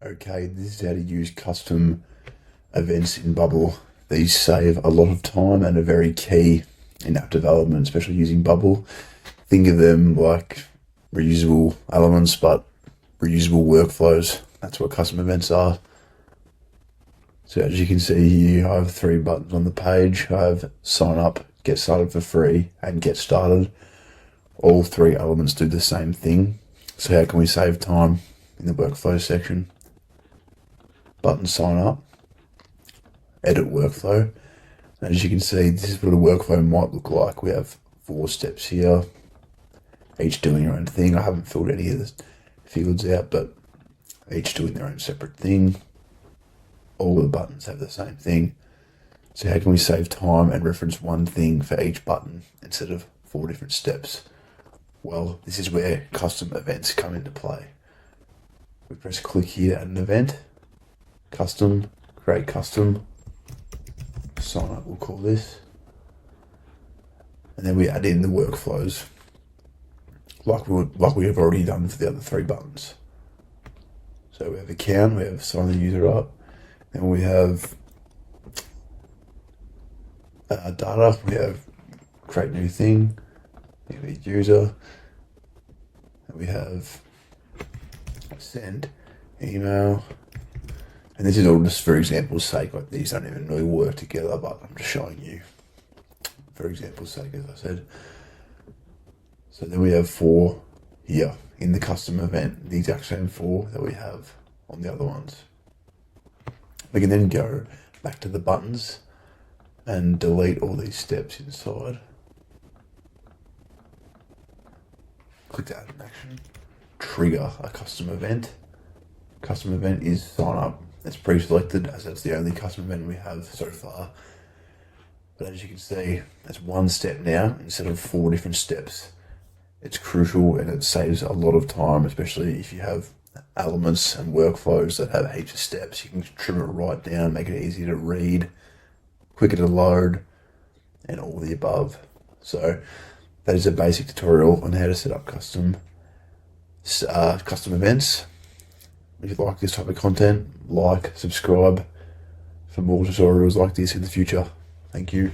Okay, this is how to use custom events in Bubble. These save a lot of time and are very key in app development, especially using Bubble. Think of them like reusable elements, but reusable workflows. That's what custom events are. So as you can see here, I have 3 buttons on the page. I have sign up, get started for free, and get started. All 3 elements do the same thing. So how can we save time in the workflow section? Button sign up, edit workflow. And as you can see, this is what a workflow might look like. We have 4 steps here, each doing their own thing. I haven't filled any of the fields out, but each doing their own separate thing. All the buttons have the same thing. So how can we save time and reference one thing for each button instead of 4 different steps? Well, this is where custom events come into play. We press click here, add an event, custom, create custom, sign up we'll call this, and then we add in the workflows like we have already done for the other 3 buttons. So we have account, we have sign the user up, and we have data, we have create new thing, we have user, and we have send email. And this is all just for example's sake, like these don't even really work together, but I'm just showing you for example's sake, as I said. So then we have 4 here in the custom event, the exact same 4 that we have on the other ones. We can then go back to the buttons and delete all these steps inside. Click to add an action, trigger a custom event. Custom event is sign up. It's pre-selected as that's the only custom event we have so far. But as you can see, it's 1 step now instead of 4 different steps. It's crucial and it saves a lot of time, especially if you have elements and workflows that have heaps of steps. You can trim it right down, make it easier to read, quicker to load, and all the above. So that is a basic tutorial on how to set up custom events. If you like this type of content, like, subscribe for more tutorials like this in the future. Thank you.